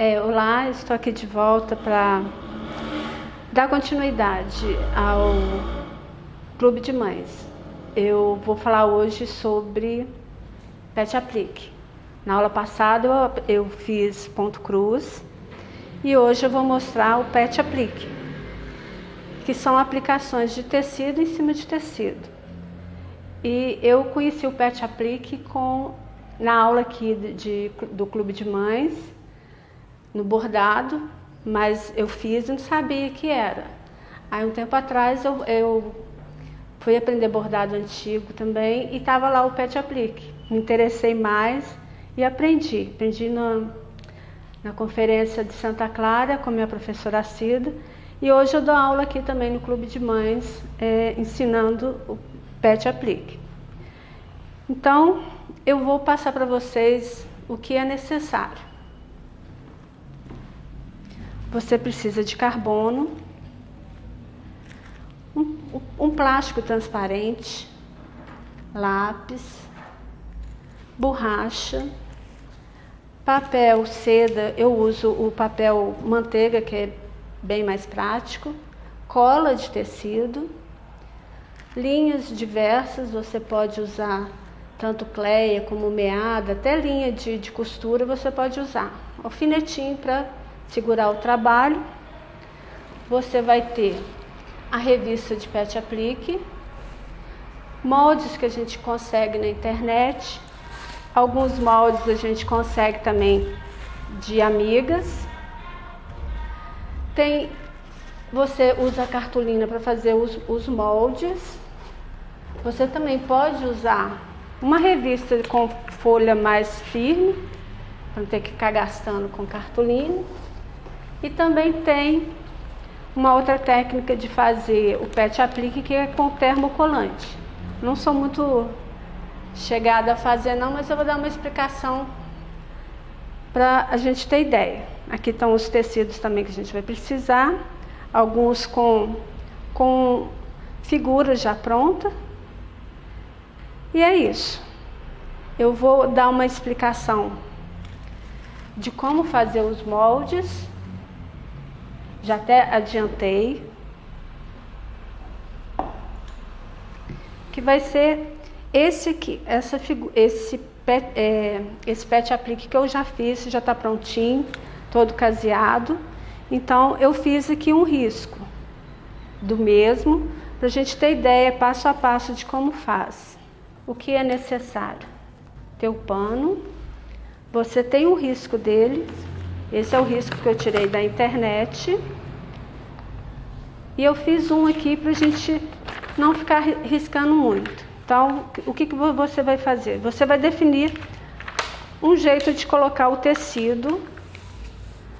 Olá, estou aqui de volta para dar continuidade ao Clube de Mães. Eu vou falar hoje sobre Pet Applique. Na aula passada eu fiz ponto cruz e hoje eu vou mostrar o Pet Applique, que são aplicações de tecido em cima de tecido. E eu conheci o Pet Applique na aula aqui do Clube de Mães, no bordado, mas eu fiz e não sabia que era. Aí um tempo atrás eu fui aprender bordado antigo também e estava lá o Pet Applique. Me interessei mais e aprendi. Aprendi na conferência de Santa Clara com minha professora Cida e hoje eu dou aula aqui também no Clube de Mães, ensinando o Pet Applique. Então eu vou passar para vocês o que é necessário. Você precisa de carbono, um plástico transparente, lápis, borracha, papel seda, eu uso o papel manteiga, que é bem mais prático, cola de tecido, linhas diversas, você pode usar tanto cleia como meada, até linha de costura você pode usar, alfinetinho para segurar o trabalho. Você vai ter a revista de Pet Applique, moldes que a gente consegue na internet, alguns moldes a gente consegue também de amigas. Você usa a cartolina para fazer os moldes. Você também pode usar uma revista com folha mais firme, para não ter que ficar gastando com cartolina. E também tem uma outra técnica de fazer o Pet Applique, que é com termocolante. Não sou muito chegada a fazer não, mas eu vou dar uma explicação para a gente ter ideia. Aqui estão os tecidos também que a gente vai precisar, alguns com figuras já pronta. E é isso. Eu vou dar uma explicação de como fazer os moldes. Já até adiantei, que vai ser esse aqui, esse Pet Applique que eu já fiz, já está prontinho, todo caseado. Então eu fiz aqui um risco do mesmo, para a gente ter ideia passo a passo de como faz. O que é necessário? Ter o pano, você tem um risco dele. Esse é o risco que eu tirei da internet. E eu fiz um aqui para a gente não ficar riscando muito. Então, o que você vai fazer? Você vai definir um jeito de colocar o tecido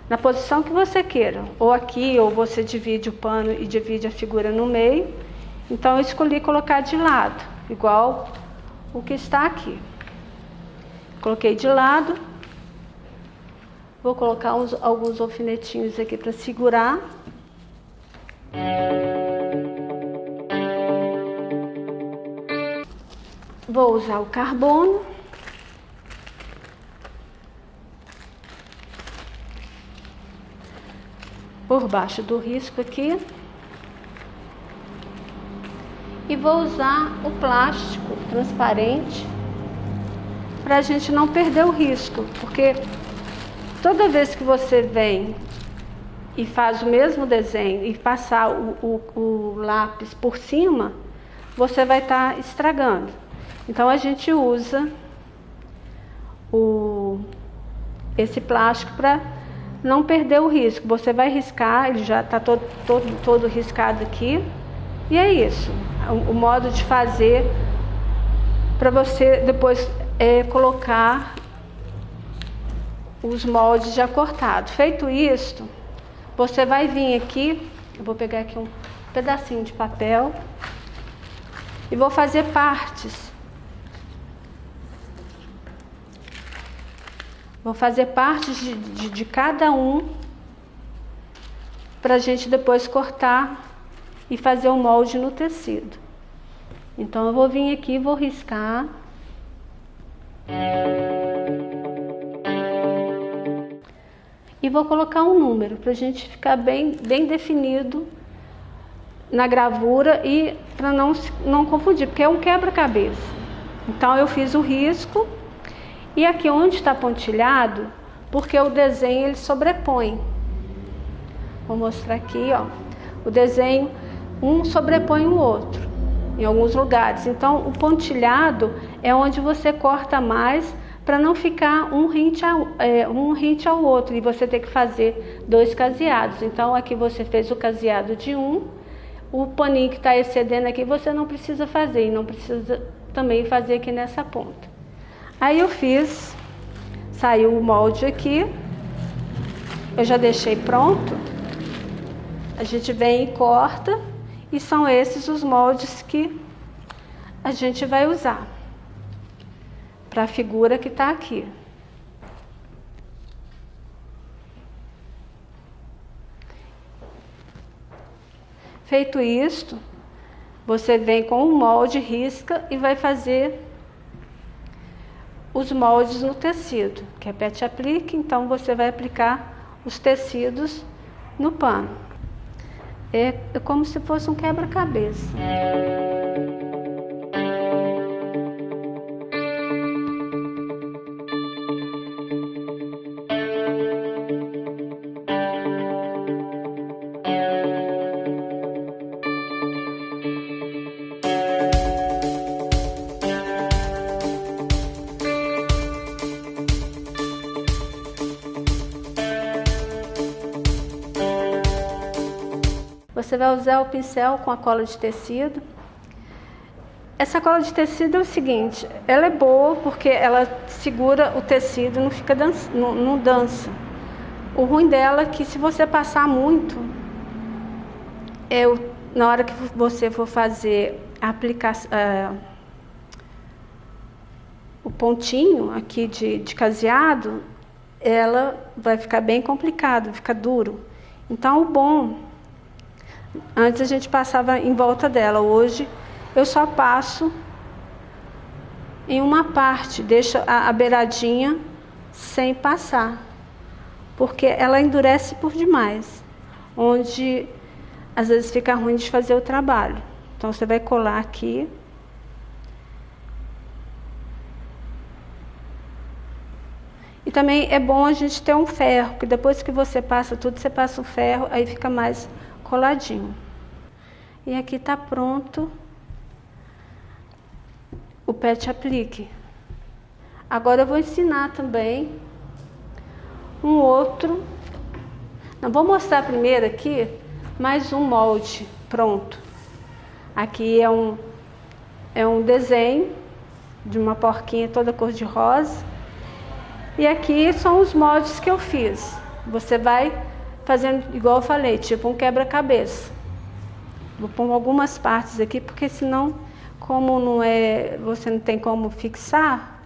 na posição que você queira. Ou aqui, ou você divide o pano e divide a figura no meio. Então, eu escolhi colocar de lado, igual o que está aqui. Coloquei de lado. Vou colocar alguns alfinetinhos aqui para segurar. Vou usar o carbono. Por baixo do risco aqui. E vou usar o plástico transparente para a gente não perder o risco, porque toda vez que você vem e faz o mesmo desenho e passar o lápis por cima, você vai estar estragando. Então a gente usa esse plástico para não perder o risco. Você vai riscar, ele já está todo riscado aqui. E é isso, o modo de fazer para você depois colocar os moldes já cortados. Feito isto, você vai vir aqui, eu vou pegar aqui um pedacinho de papel e vou fazer partes. Vou fazer partes de cada um para a gente depois cortar e fazer o molde no tecido. Então eu vou vir aqui e vou riscar. E e vou colocar um número para a gente ficar bem definido na gravura e para não confundir, porque é um quebra-cabeça. Então eu fiz o risco e aqui onde está pontilhado, porque o desenho ele sobrepõe. Vou mostrar aqui, ó. O desenho, um sobrepõe o outro, em alguns lugares. Então, o pontilhado é onde você corta mais para não ficar um rente ao outro e você ter que fazer 2 caseados. Então, aqui você fez o caseado de um, o paninho que está excedendo aqui você não precisa fazer e não precisa também fazer aqui nessa ponta. Aí eu fiz, saiu o molde aqui, eu já deixei pronto. A gente vem e corta, e são esses os moldes que a gente vai usar para a figura que está aqui. Feito isto, você vem com o molde, risca e vai fazer os moldes no tecido, que é pet aplique, então você vai aplicar os tecidos no pano. É como se fosse um quebra-cabeça. Você vai usar o pincel com a cola de tecido. Essa cola de tecido é o seguinte, ela é boa porque ela segura o tecido, não fica não dança. O ruim dela é que se você passar muito, na hora que você for fazer a aplicação, o pontinho aqui de caseado, ela vai ficar bem complicado, fica duro. Então o bom, antes a gente passava em volta dela, hoje eu só passo em uma parte, deixo a beiradinha sem passar, porque ela endurece por demais, onde às vezes fica ruim de fazer o trabalho. Então você vai colar aqui. E também é bom a gente ter um ferro, porque depois que você passa tudo, você passa o ferro, aí fica mais coladinho. E aqui está pronto o pet aplique. Agora eu vou ensinar também um outro. Não, vou mostrar primeiro aqui mais um molde pronto. Aqui é um desenho de uma porquinha toda cor de rosa. E aqui são os moldes que eu fiz. Você vai fazendo, igual eu falei, tipo um quebra-cabeça. Vou pôr algumas partes aqui, porque senão, como você não tem como fixar,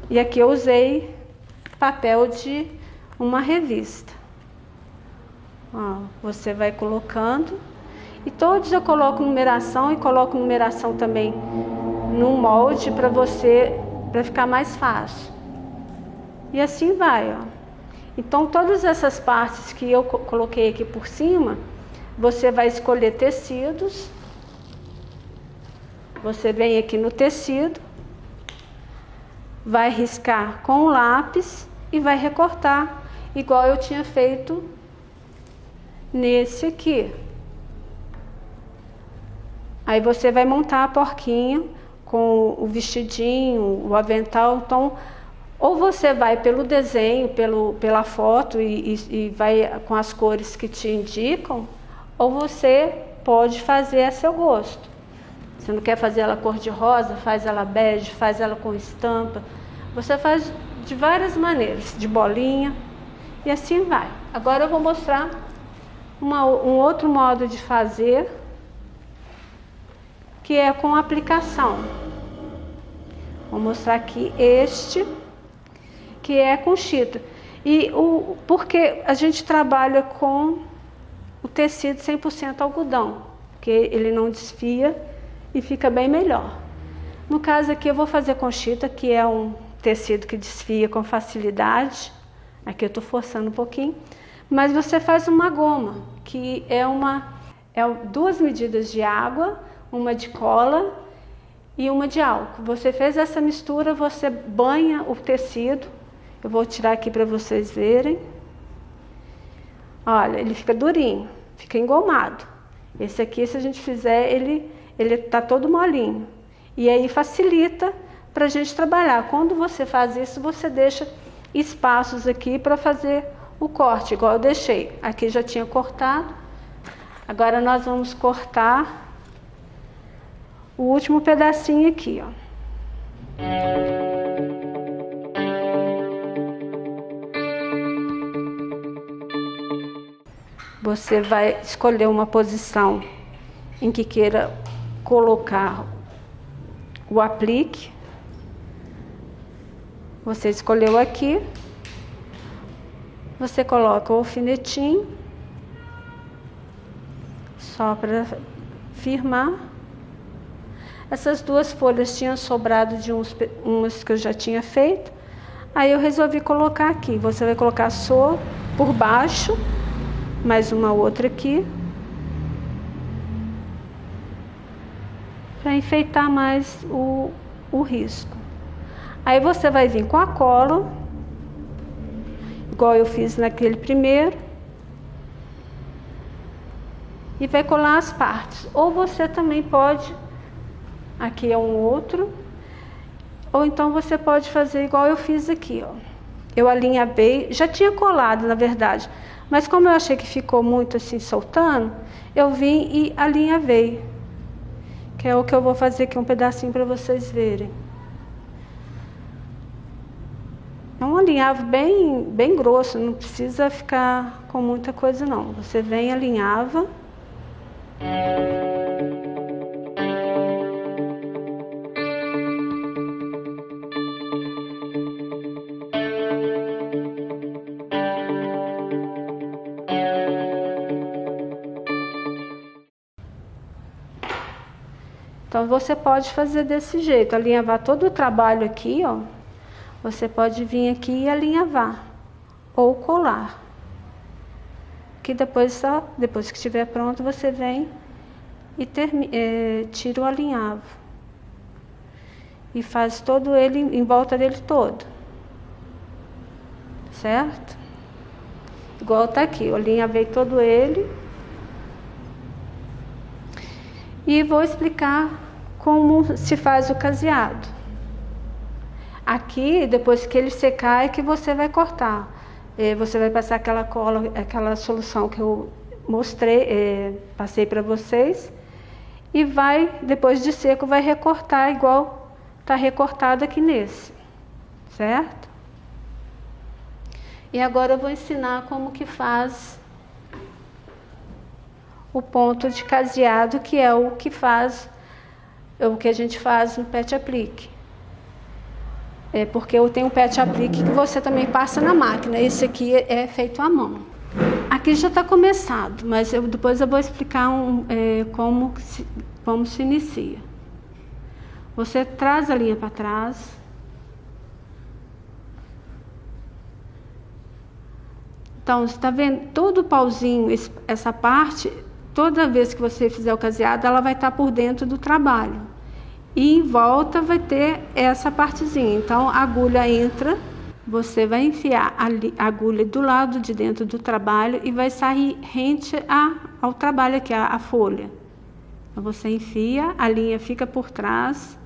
e aqui eu usei papel de uma revista. Ó, você vai colocando, e todos eu coloco numeração, e coloco numeração também no molde para ficar mais fácil. E assim vai, ó. Então, todas essas partes que eu coloquei aqui por cima, você vai escolher tecidos. Você vem aqui no tecido, vai riscar com o lápis e vai recortar, igual eu tinha feito nesse aqui. Aí você vai montar a porquinha com o vestidinho, o avental. Então, ou você vai pelo desenho, pela foto e vai com as cores que te indicam, ou você pode fazer a seu gosto. Você não quer fazer ela cor de rosa, faz ela bege, faz ela com estampa. Você faz de várias maneiras, de bolinha, e assim vai. Agora eu vou mostrar um outro modo de fazer, que é com aplicação. Vou mostrar aqui este, que é com chita. Porque a gente trabalha com o tecido 100% algodão, porque ele não desfia e fica bem melhor. No caso aqui eu vou fazer com chita, que é um tecido que desfia com facilidade, Aqui eu estou forçando um pouquinho. Mas você faz uma goma, que é 2 medidas de água, uma de cola e uma de álcool. Você fez essa mistura, você banha o tecido. Eu vou tirar aqui para vocês verem. Olha, ele fica durinho, fica engomado. Esse aqui, se a gente fizer, ele tá todo molinho. E aí facilita para a gente trabalhar. Quando você faz isso, você deixa espaços aqui para fazer o corte, igual eu deixei. Aqui já tinha cortado. Agora nós vamos cortar o último pedacinho aqui, ó. Você vai escolher uma posição em que queira colocar o aplique. Você escolheu aqui. Você coloca o alfinetinho, só para firmar. Essas 2 folhas tinham sobrado de umas que eu já tinha feito. Aí eu resolvi colocar aqui. Você vai colocar só por baixo, mais uma outra aqui, para enfeitar mais o risco. Aí você vai vir com a cola, igual eu fiz naquele primeiro, e vai colar as partes. Ou você também pode, aqui é um outro, ou então você pode fazer igual eu fiz aqui, ó. Eu alinhavei, já tinha colado na verdade, mas como eu achei que ficou muito assim soltando, eu vim e alinhavei, que é o que eu vou fazer aqui um pedacinho para vocês verem. É um alinhavo bem grosso, não precisa ficar com muita coisa não. Você vem e alinhava. Então você pode fazer desse jeito, alinhavar todo o trabalho aqui, ó. Você pode vir aqui e alinhavar ou colar. Que depois que estiver pronto, você vem e tira o alinhavo e faz todo ele em volta dele todo, certo? Igual tá aqui, eu alinhavei todo ele e vou explicar como se faz o caseado. Aqui, depois que ele secar, é que você vai cortar. Você vai passar aquela cola, aquela solução que eu mostrei, passei para vocês, e vai, depois de seco, vai recortar igual está recortado aqui nesse, certo? E agora eu vou ensinar como que faz o ponto de caseado, que é o que a gente faz no pet aplique. Porque eu tenho um pet aplique que você também passa na máquina. Esse aqui é feito à mão. Aqui já está começado, mas depois eu vou explicar como se inicia. Você traz a linha para trás. Então, você está vendo todo o pauzinho, essa parte, toda vez que você fizer o caseado, ela vai estar por dentro do trabalho. E em volta vai ter essa partezinha. Então a agulha entra, você vai enfiar a agulha do lado de dentro do trabalho e vai sair rente ao trabalho aqui, a folha. Então você enfia, a linha fica por trás,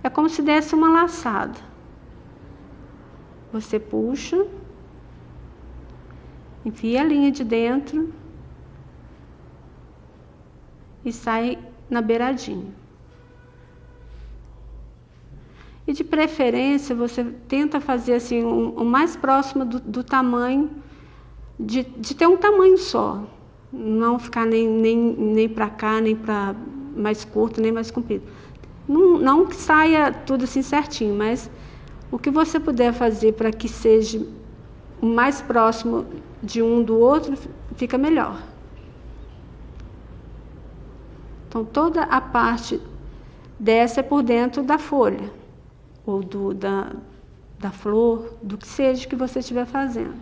é como se desse uma laçada. Você puxa, enfia a linha de dentro e sai na beiradinha. E de preferência, você tenta fazer assim, o mais próximo do tamanho, de ter um tamanho só. Não ficar nem para cá, nem para mais curto, nem mais comprido. Não que saia tudo assim certinho, mas o que você puder fazer para que seja o mais próximo de um do outro, fica melhor. Então, toda a parte dessa é por dentro da folha, ou da flor, do que seja que você estiver fazendo.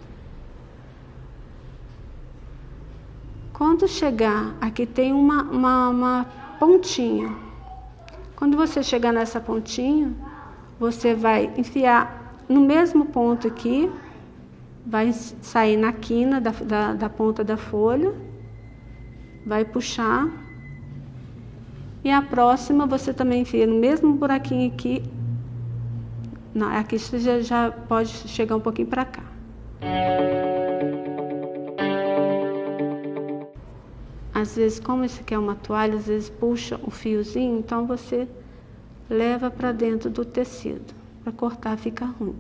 Quando chegar, aqui tem uma pontinha. Quando você chegar nessa pontinha, você vai enfiar no mesmo ponto aqui, vai sair na quina da ponta da folha, vai puxar, e a próxima você também enfia no mesmo buraquinho aqui. Não, aqui você já pode chegar um pouquinho para cá. Às vezes, como isso aqui é uma toalha, às vezes puxa o fiozinho, então você leva para dentro do tecido. Para cortar fica ruim.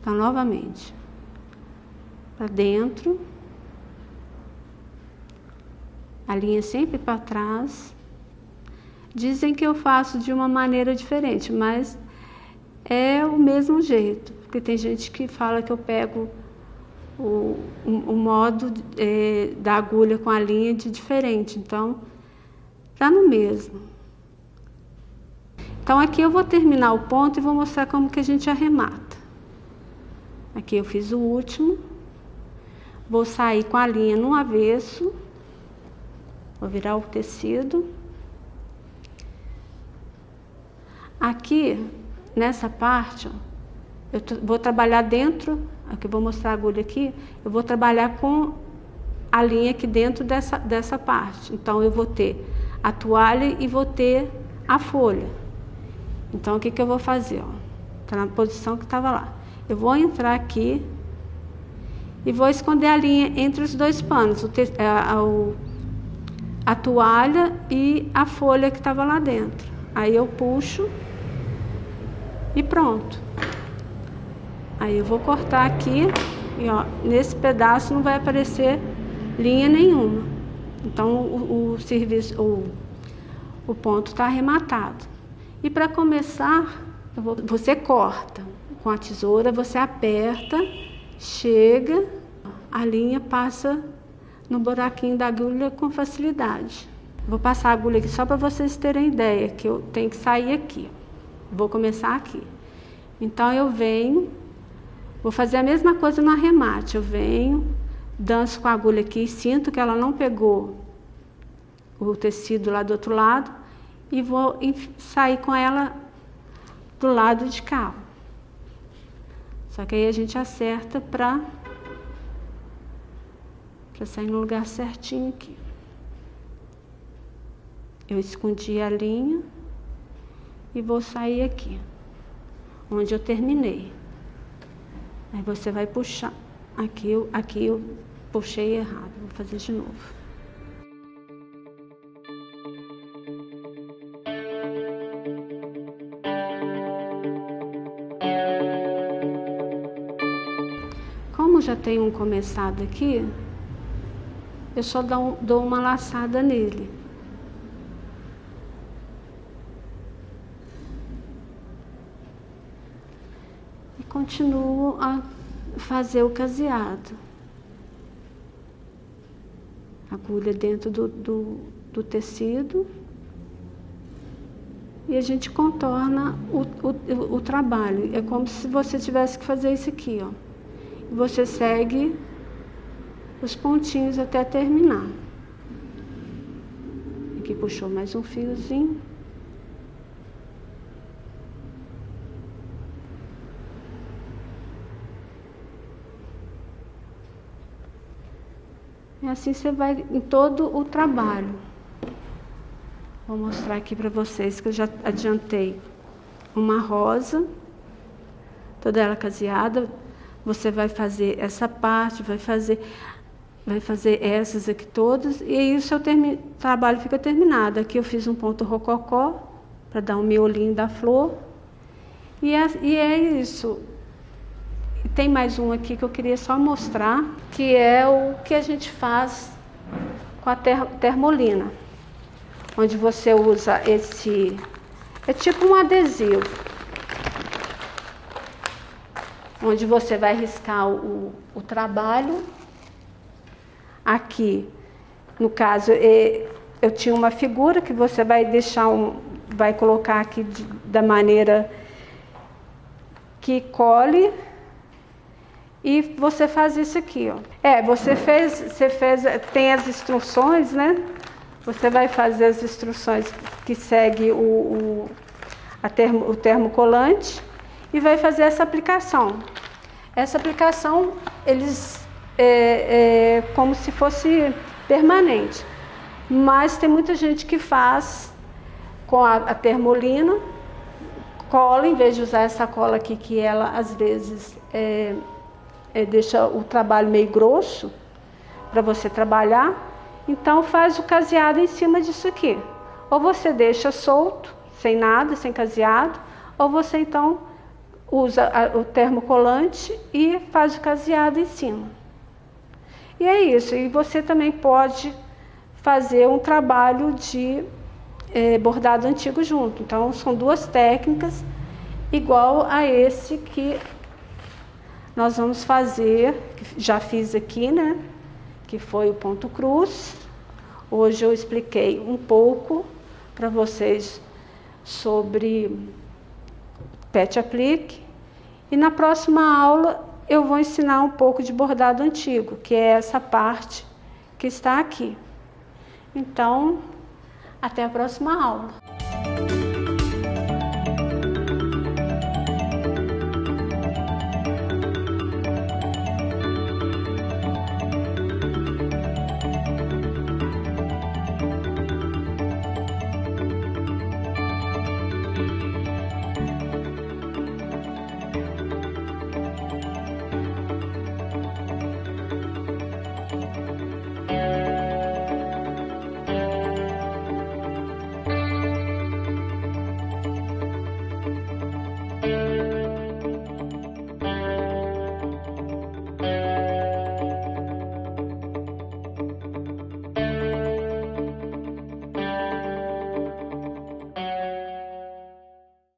Então, novamente, para dentro, a linha sempre para trás. Dizem que eu faço de uma maneira diferente, mas é o mesmo jeito, porque tem gente que fala que eu pego o modo da agulha com a linha de diferente, então tá no mesmo. Então aqui eu vou terminar o ponto e vou mostrar como que a gente arremata. Aqui eu fiz o último, vou sair com a linha no avesso, vou virar o tecido. Aqui, nessa parte, ó, eu vou trabalhar dentro, aqui eu vou mostrar a agulha aqui, eu vou trabalhar com a linha aqui dentro dessa parte. Então, eu vou ter a toalha e vou ter a folha. Então, o que que eu vou fazer? Está na posição que estava lá. Eu vou entrar aqui e vou esconder a linha entre os dois panos, a toalha e a folha que estava lá dentro. Aí eu puxo e pronto. Aí eu vou cortar aqui e ó, nesse pedaço não vai aparecer linha nenhuma. Então o ponto está arrematado. E para começar, você corta com a tesoura, você aperta, chega, a linha passa no buraquinho da agulha com facilidade. Vou passar a agulha aqui só para vocês terem ideia, que eu tenho que sair aqui. Vou começar aqui. Então eu venho, vou fazer a mesma coisa no arremate. Eu venho, danço com a agulha aqui, sinto que ela não pegou o tecido lá do outro lado e vou sair com ela do lado de cá. Só que aí a gente acerta para sair no lugar certinho aqui. Eu escondi a linha e vou sair aqui, onde eu terminei. Aí você vai puxar. Aqui eu puxei errado, vou fazer de novo. Como já tem um começado aqui, eu só dou uma laçada nele. E continuo a fazer o caseado. Agulha dentro do tecido. E a gente contorna o trabalho. É como se você tivesse que fazer isso aqui, ó. E você segue os pontinhos até terminar. Aqui puxou mais um fiozinho. E assim você vai em todo o trabalho. Vou mostrar aqui para vocês que eu já adiantei uma rosa, toda ela caseada. Você vai fazer essa parte, vai fazer essas aqui todas, e aí o seu trabalho fica terminado. Aqui eu fiz um ponto rococó, para dar um miolinho da flor, e é isso. E tem mais um aqui que eu queria só mostrar, que é o que a gente faz com a termolina, onde você usa é tipo um adesivo, onde você vai riscar o trabalho. Aqui, no caso, eu tinha uma figura que você vai vai colocar aqui da maneira que colhe, e você faz isso aqui, ó. Você fez, tem as instruções, né? Você vai fazer as instruções que segue o termocolante e vai fazer essa aplicação. Essa aplicação, eles é como se fosse permanente, mas tem muita gente que faz com a termolina, cola, em vez de usar essa cola aqui, que ela às vezes deixa o trabalho meio grosso para você trabalhar, então faz o caseado em cima disso aqui. Ou você deixa solto, sem nada, sem caseado, ou você então usa o termocolante e faz o caseado em cima. E é isso, e você também pode fazer um trabalho de bordado antigo junto. Então são duas técnicas igual a esse que nós vamos fazer, que já fiz aqui, né? Que foi o ponto cruz. Hoje eu expliquei um pouco para vocês sobre pet aplique, e na próxima aula eu vou ensinar um pouco de bordado antigo, que é essa parte que está aqui. Então, até a próxima aula.